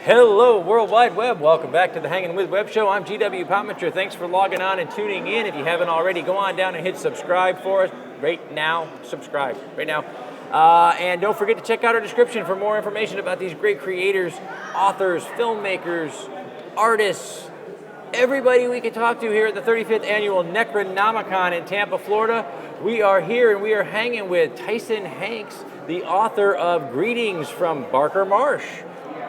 Hello, World Wide Web. Welcome back to the Hangin With Web Show. I'm GW Pomichter. Thanks for logging on and tuning in. If you haven't already, go on down and hit subscribe for us right now. Subscribe right now. And don't forget to check out our description for more information about these great creators, authors, filmmakers, artists, everybody we can talk to here at the 35th Annual Necronomicon in Tampa, Florida. We are here and we are hanging with Tyson Hanks, the author of Greetings from Barker Marsh.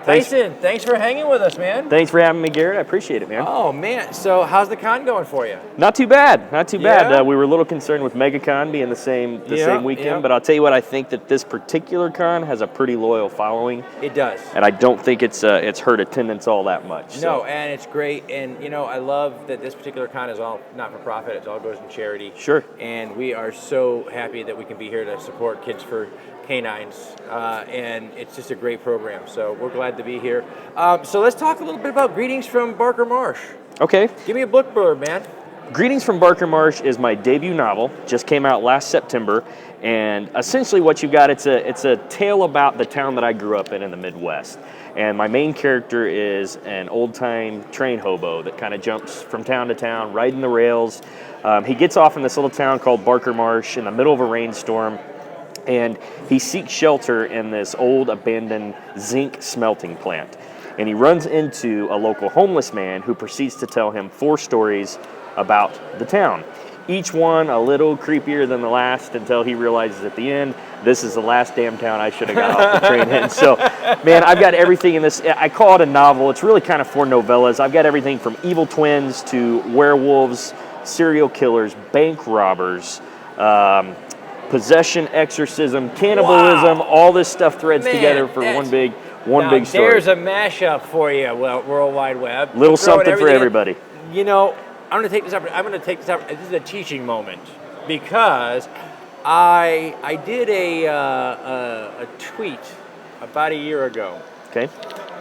Tyson, thanks for hanging with us, man. Thanks for having me, Garrett. I appreciate it, man. Oh, man. So how's the con going for you? Not too bad. Not too bad. Yeah? We were a little concerned with MegaCon being the same weekend, but I'll tell you what, I think that this particular con has a pretty loyal following. It does. And I don't think it's hurt attendance all that much. No, and it's great. And, you know, I love that this particular con is all not-for-profit. It all goes in charity. Sure. And we are so happy that we can be here to support Kids for Canines, and it's just a great program, so we're glad to be here. So let's talk a little bit about Greetings from Barker Marsh. Okay. Give me a book blurb, man. Greetings from Barker Marsh is my debut novel, just came out last September, and essentially what you got, it's a tale about the town that I grew up in the Midwest. And my main character is an old-time train hobo that kind of jumps from town to town, riding the rails. He gets off in this little town called Barker Marsh in the middle of a rainstorm, and he seeks shelter in this old abandoned zinc smelting plant. And he runs into a local homeless man who proceeds to tell him 4 stories about the town. Each one a little creepier than the last until he realizes at the end, this is the last damn town I should have got off the train in. So, man, I've got everything in this. I call it a novel. It's really kind of 4 novellas. I've got everything from evil twins to werewolves, serial killers, bank robbers, possession, exorcism, cannibalism, all this stuff threads together for one big story. There's a mashup for you, World Wide Web. Little something for everybody. You know, I'm going to take this up. This is a teaching moment because I did a tweet about a year ago. Okay.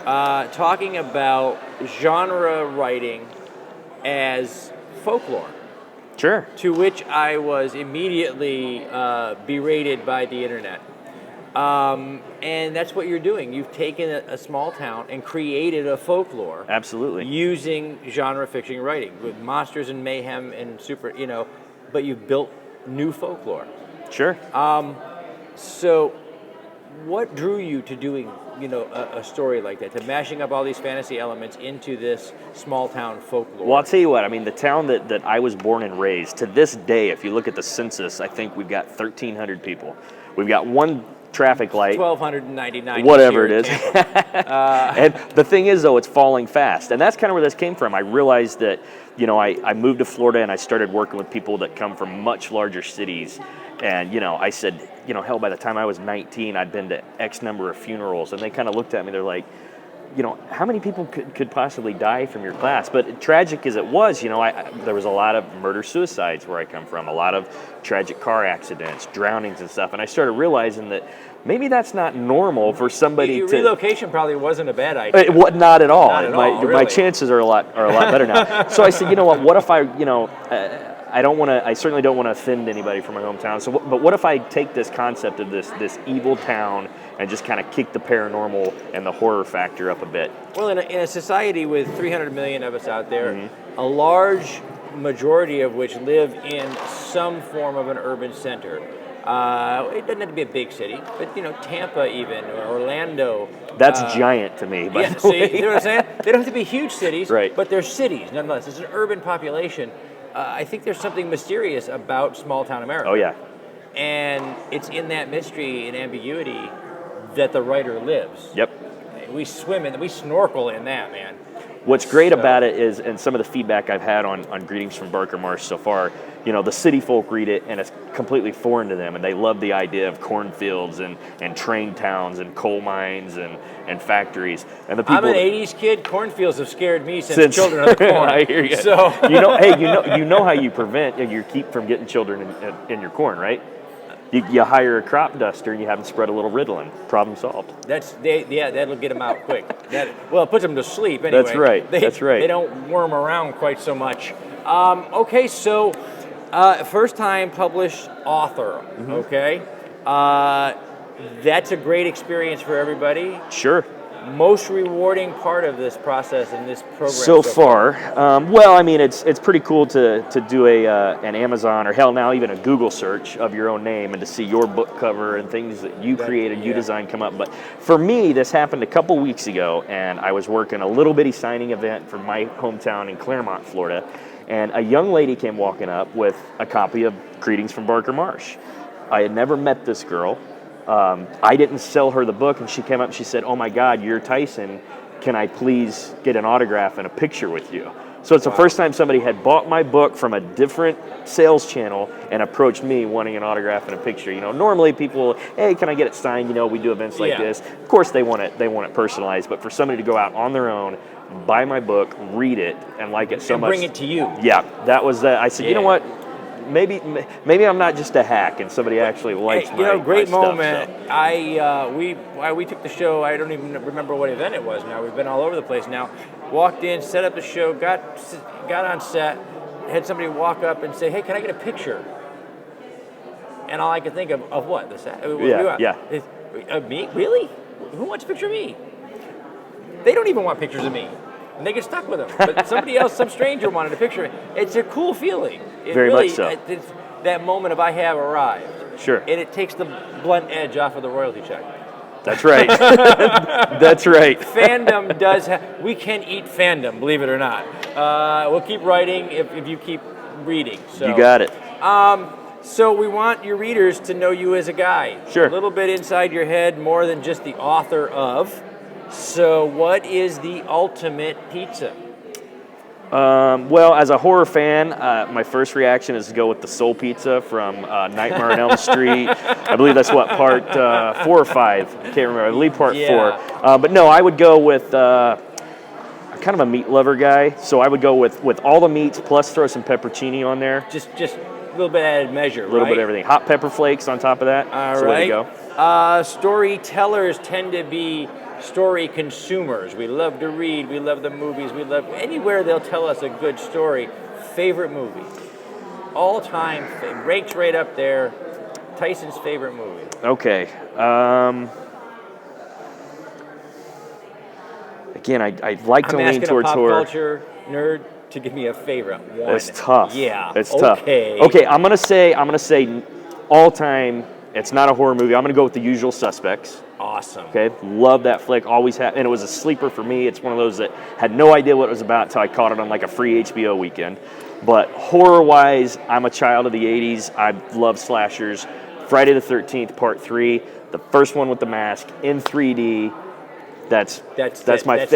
Talking about genre writing as folklore. Sure. To which I was immediately berated by the internet. And that's what you're doing. You've taken a small town and created a folklore. Absolutely. Using genre fiction writing with monsters and mayhem and but you've built new folklore. Sure. So what drew you to doing, a story like that, to mashing up all these fantasy elements into this small town folklore? Well, I'll tell you what, I mean, the town that I was born and raised, to this day, if you look at the census, I think we've got 1,300 people. We've got one traffic light. 1,299. Whatever it is. And the thing is, though, it's falling fast. And that's kind of where this came from. I realized that, I moved to Florida and I started working with people that come from much larger cities. And, I said, hell, by the time I was 19, I'd been to X number of funerals. And they kind of looked at me, they're like, how many people could possibly die from your class? But tragic as it was, there was a lot of murder-suicides where I come from, a lot of tragic car accidents, drownings and stuff. And I started realizing that maybe that's not normal for somebody to... Relocation probably wasn't a bad idea. Not at all. Not at all, really. My chances are a lot better now. So I said, what if I, I certainly don't want to offend anybody from my hometown. But what if I take this concept of this evil town and just kind of kick the paranormal and the horror factor up a bit? Well, in a society with 300 million of us out there, a large majority of which live in some form of an urban center. It doesn't have to be a big city, but Tampa even, or Orlando. That's giant to me. Yeah, see, you know what I'm saying? They don't have to be huge cities, right? But they're cities nonetheless. It's an urban population. I think there's something mysterious about Smalltown America. Oh yeah. And it's in that mystery and ambiguity that the writer lives. Yep. We swim in, we snorkel in that, man. What's great about it is, and some of the feedback I've had on Greetings from Barker Marsh so far, the city folk read it and it's completely foreign to them, and they love the idea of cornfields and train towns and coal mines and factories. And the people. I'm an '80s kid. Cornfields have scared me since Children of the Corn. I hear you. So you know how you prevent you keep from getting children in your corn, right? You hire a crop duster and you have them spread a little Ritalin. Problem solved. That'll get them out quick. It puts them to sleep anyway. That's right. That's right. They don't worm around quite so much. Okay, so first time published author. Mm-hmm. Okay, that's a great experience for everybody. Sure. Most rewarding part of this process in this program so far? Well, I mean, it's pretty cool to do an Amazon, or hell now even a Google search of your own name and to see your book cover and things that you created, you designed come up. But for me, this happened a couple weeks ago, and I was working a little bitty signing event for my hometown in Claremont, Florida, and a young lady came walking up with a copy of Greetings from Barker Marsh. I had never met this girl. I didn't sell her the book, and she came up and she said, "Oh my God, you're Tyson. Can I please get an autograph and a picture with you?" So it's the first time somebody had bought my book from a different sales channel and approached me wanting an autograph and a picture. Normally people, "Hey, can I get it signed?" We do events like this. Of course they want it personalized, but for somebody to go out on their own, buy my book, read it, and like it so much. Bring it to you. Yeah, that was that. I said, you know what? Maybe I'm not just a hack, and somebody actually likes my great my moment. Stuff, so. We took the show. I don't even remember what event it was. Now we've been all over the place. Now, walked in, set up the show, got on set, had somebody walk up and say, "Hey, can I get a picture?" And all I could think of what the set. Of me? Really? Who wants a picture of me? They don't even want pictures of me. And they get stuck with them. But somebody else, some stranger wanted a picture. It's a cool feeling. Very much so. It's that moment of I have arrived. Sure. And it takes the blunt edge off of the royalty check. That's right. That's right. Fandom does we can eat fandom, believe it or not. We'll keep writing if you keep reading. So. You got it. So we want your readers to know you as a guy. Sure. A little bit inside your head, more than just the author of. So what is the ultimate pizza? Well, as a horror fan, my first reaction is to go with the Soul Pizza from Nightmare on Elm Street. I believe that's part 4 or 5. I can't remember. I believe part 4. But no, I would go with I'm kind of a meat lover guy, so I would go with all the meats plus throw some pepperoni on there. Just a little bit added measure, A little bit of everything. Hot pepper flakes on top of that. All right. Way to go. Storytellers tend to be story consumers. We love to read. We love the movies. We love anywhere they'll tell us a good story. Favorite movie? All time, ranks right up there. Tyson's favorite movie. Okay. Again, I'd like to lean towards horror. I'm asking a pop culture nerd to give me a favorite one. It's tough. Yeah. It's tough. Okay, I'm gonna say all time. It's not a horror movie. I'm gonna go with The Usual Suspects. Awesome. Okay, love that flick. Always had, and it was a sleeper for me. It's one of those that had no idea what it was about until I caught it on like a free HBO weekend. But horror-wise, I'm a child of the '80s. I love slashers. Friday the 13th, Part 3, the first one with the mask in 3D. That's my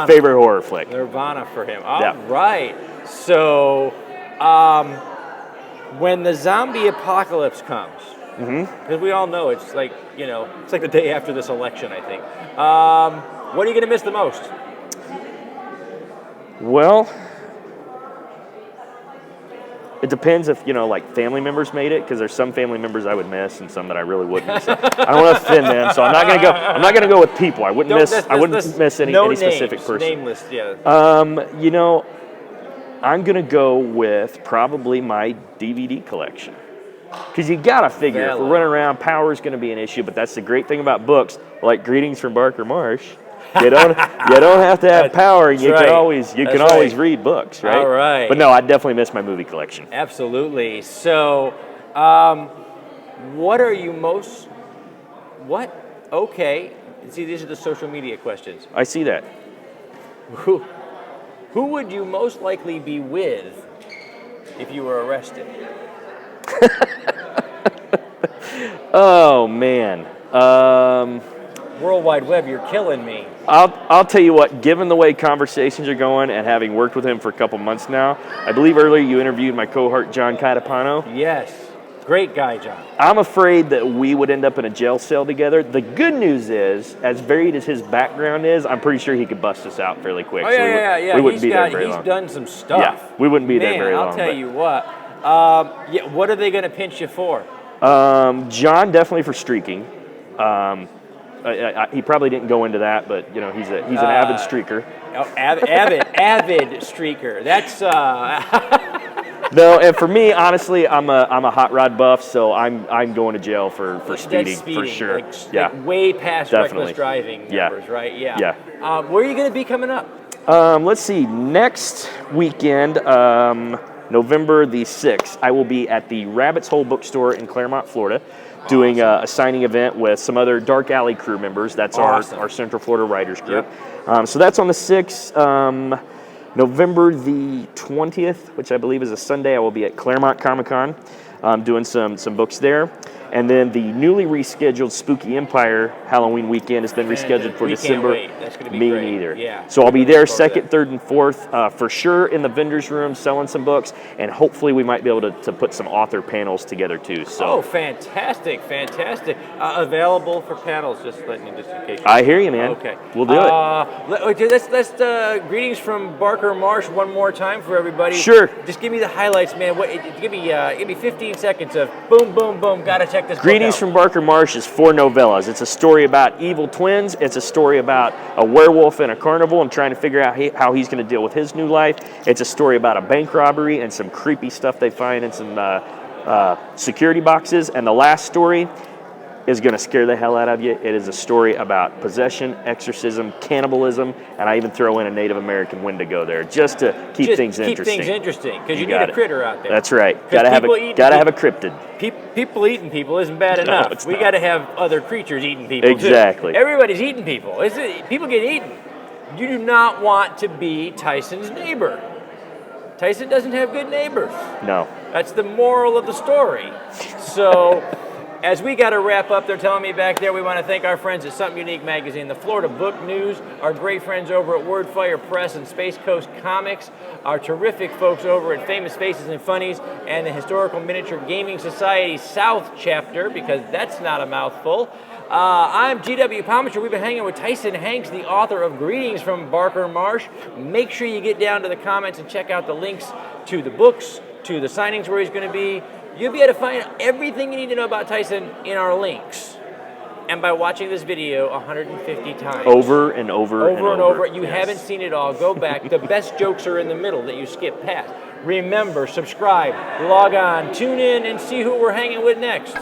favorite horror flick. Nirvana for him. All right. So, when the zombie apocalypse comes. Because we all know it's like the day after this election, I think. What are you going to miss the most? Well, it depends if, like family members made it, because there's some family members I would miss and some that I really wouldn't. So I don't want to offend them, so I'm not going to go with people. I wouldn't miss any specific person. Nameless, yeah. I'm going to go with probably my DVD collection. Because you got to figure, if we're running around, power is going to be an issue, but that's the great thing about books, like Greetings from Barker Marsh. You don't have to have power. You can always read books, right? All right. But no, I definitely miss my movie collection. Absolutely. So, what are you most... What? Okay. See, these are the social media questions. I see that. Who would you most likely be with if you were arrested? Oh, man. World Wide Web, you're killing me. I'll tell you what, given the way conversations are going and having worked with him for a couple months now, I believe earlier you interviewed my cohort, John Catapano. Yes. Great guy, John. I'm afraid that we would end up in a jail cell together. The good news is, as varied as his background is, I'm pretty sure he could bust us out fairly quick. Oh, yeah, We wouldn't be there very he's long. done some stuff. Yeah, we wouldn't be there very long. I'll tell you what. What are they going to pinch you for? John definitely for streaking. He probably didn't go into that, but you know he's an avid streaker. Oh, avid streaker. That's No, and for me, honestly, I'm a hot rod buff, so I'm going to jail for speeding for sure. Like way past Definitely. reckless driving numbers, right? Yeah. Yeah. Where are you going to be coming up? Let's see. Next weekend, November the 6th, I will be at the Rabbit's Hole Bookstore in Claremont, Florida, doing a signing event with some other Dark Alley crew members. That's our Central Florida Writers Group. Yep. So that's on the 6th. November the 20th, which I believe is a Sunday, I will be at Claremont Comic-Con doing some books there. And then the newly rescheduled Spooky Empire Halloween weekend has been rescheduled for December. Can't wait. That's going to be Me great. neither. Yeah. So I'll be there 2nd, 3rd, and 4th for sure in the vendor's room selling some books, and hopefully we might be able to put some author panels together too. So. Oh, fantastic. Available for panels, just letting you just in case. I hear you, man. Okay. We'll do it. Let's greetings from Barker Marsh one more time for everybody. Sure. Just give me the highlights, man. Give me 15 seconds of boom, boom, boom. Gotta check this Greetings book out. from Barker Marsh is 4 novellas. It's a story about evil twins. It's a story about a werewolf in a carnival and trying to figure out how he's going to deal with his new life. It's a story about a bank robbery and some creepy stuff they find in some security boxes. And the last story is going to scare the hell out of you. It is a story about possession, exorcism, cannibalism, and I even throw in a Native American Wendigo there just to keep things interesting. Keep things interesting, because you need a critter out there. That's right. Gotta have a cryptid. People eating people isn't bad enough. We got to have other creatures eating people. Exactly. Too. Everybody's eating people. People get eaten. You do not want to be Tyson's neighbor. Tyson doesn't have good neighbors. No. That's the moral of the story. So, as we got to wrap up, they're telling me back there, we want to thank our friends at Something Unique Magazine, the Florida Book News, our great friends over at Wordfire Press and Space Coast Comics, our terrific folks over at Famous Faces and Funnies, and the Historical Miniature Gaming Society South Chapter, because that's not a mouthful. I'm GW Pomichter. We've been hanging with Tyson Hanks, the author of Greetings from Barker Marsh. Make sure you get down to the comments and check out the links to the books, to the signings where he's going to be. You'll be able to find everything you need to know about Tyson in our links. And by watching this video 150 times. Over and over. You haven't seen it all. Go back. The best jokes are in the middle that you skip past. Remember, subscribe, log on, tune in, and see who we're hanging with next.